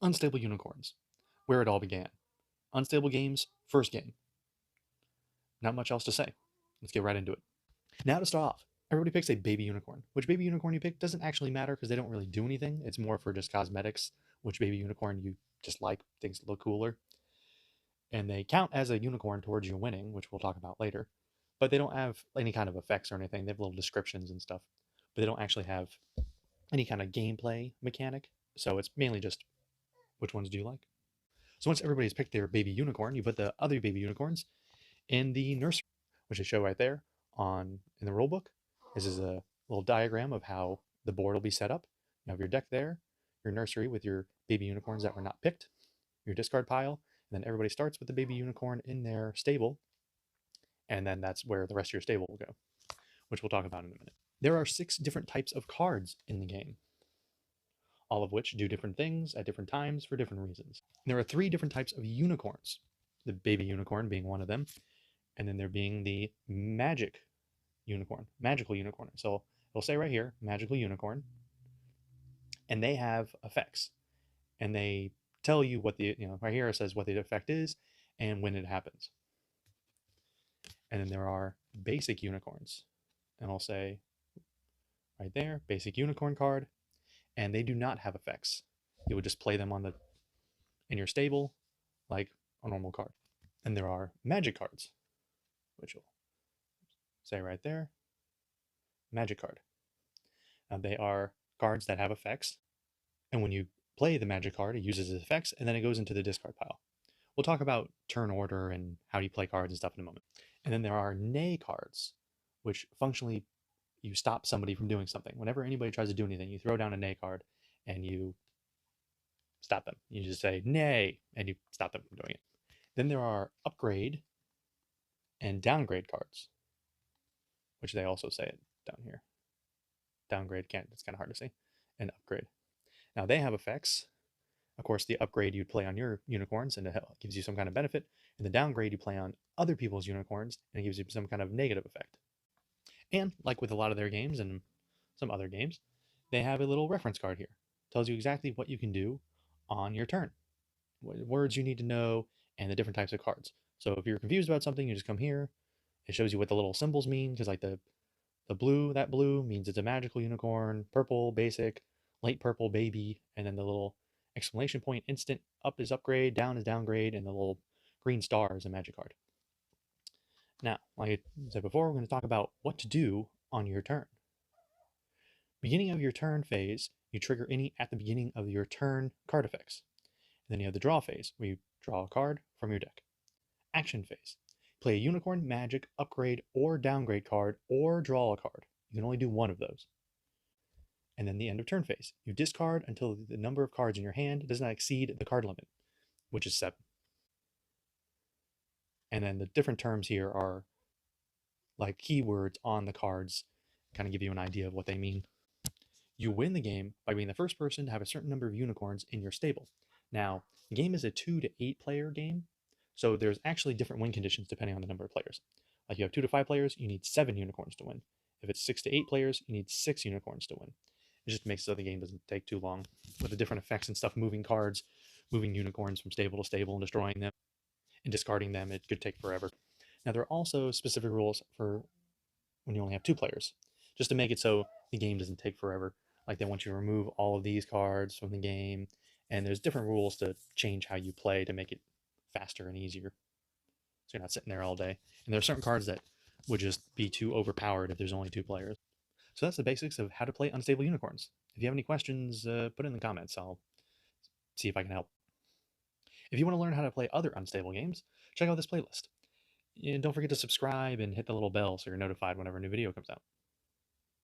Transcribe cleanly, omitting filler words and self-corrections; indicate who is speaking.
Speaker 1: Unstable Unicorns, where it all began. Unstable Games, first game. Not much else to say. Let's get right into it. Now to start off, everybody picks a baby unicorn. Which baby unicorn you pick doesn't actually matter because they don't really do anything. It's more for just cosmetics, which baby unicorn you just like, things look cooler. And they count as a unicorn towards you winning, which we'll talk about later. But they don't have any kind of effects or anything. They have little descriptions and stuff, but they don't actually have any kind of gameplay mechanic. So it's mainly just which ones do you like? So once everybody's picked their baby unicorn, you put the other baby unicorns in the nursery, which I show right there on in the rule book. This is a little diagram of how the board will be set up. You have your deck there, your nursery with your baby unicorns that were not picked, your discard pile, and then everybody starts with the baby unicorn in their stable, and then that's where the rest of your stable will go, which we'll talk about in a minute. There are 6 different types of cards in the game, all of which do different things at different times for different reasons. There are 3 different types of unicorns, the baby unicorn being one of them, and then there being the magical unicorn. So it'll say right here, magical unicorn, and they have effects, and they tell you what the, right here it says what the effect is and when it happens. And then there are basic unicorns, and I'll say right there, basic unicorn card, and they do not have effects. You would just play them in your stable like a normal card. And there are magic cards, which will say right there, magic card. Now they are cards that have effects, and when you play the magic card, it uses its effects, and then it goes into the discard pile. We'll talk about turn order and how you play cards and stuff in a moment. And then there are nay cards, which functionally you stop somebody from doing something. Whenever anybody tries to do anything, you throw down a nay card and you stop them. You just say nay, and you stop them from doing it. Then there are upgrade and downgrade cards, which they also say it down here. Downgrade it's kind of hard to see, and upgrade. Now they have effects. Of course, the upgrade you'd play on your unicorns and it gives you some kind of benefit, and the downgrade you play on other people's unicorns and it gives you some kind of negative effect. And like with a lot of their games and some other games, they have a little reference card here. It tells you exactly what you can do on your turn, what words you need to know, and the different types of cards. So if you're confused about something, you just come here. It shows you what the little symbols mean, because like the blue, that blue means it's a magical unicorn, purple, basic, light purple, baby, and then the little exclamation point, instant, up is upgrade, down is downgrade, and the little green star is a magic card. Now, like I said before, we're going to talk about what to do on your turn. Beginning of your turn phase, you trigger any at the beginning of your turn card effects. And then you have the draw phase, where you draw a card from your deck. Action phase. Play a unicorn, magic, upgrade, or downgrade card, or draw a card. You can only do one of those. And then the end of turn phase. You discard until the number of cards in your hand does not exceed the card limit, which is 7. And then the different terms here are like keywords on the cards, kind of give you an idea of what they mean. You win the game by being the first person to have a certain number of unicorns in your stable. Now, the game is a 2 to 8 player game, so there's actually different win conditions depending on the number of players. Like you have 2 to 5 players, you need 7 unicorns to win. If it's 6 to 8 players, you need 6 unicorns to win. It just makes so the game doesn't take too long with the different effects and stuff, moving cards, moving unicorns from stable to stable and destroying them and discarding them. It could take forever. Now, there are also specific rules for when you only have 2 players, just to make it so the game doesn't take forever. Like they want you to remove all of these cards from the game, and there's different rules to change how you play to make it faster and easier, so you're not sitting there all day. And there are certain cards that would just be too overpowered if there's only 2 players. So that's the basics of how to play Unstable Unicorns. If you have any questions, put it in the comments. I'll see if I can help. If you want to learn how to play other Unstable games, check out this playlist. And don't forget to subscribe and hit the little bell so you're notified whenever a new video comes out.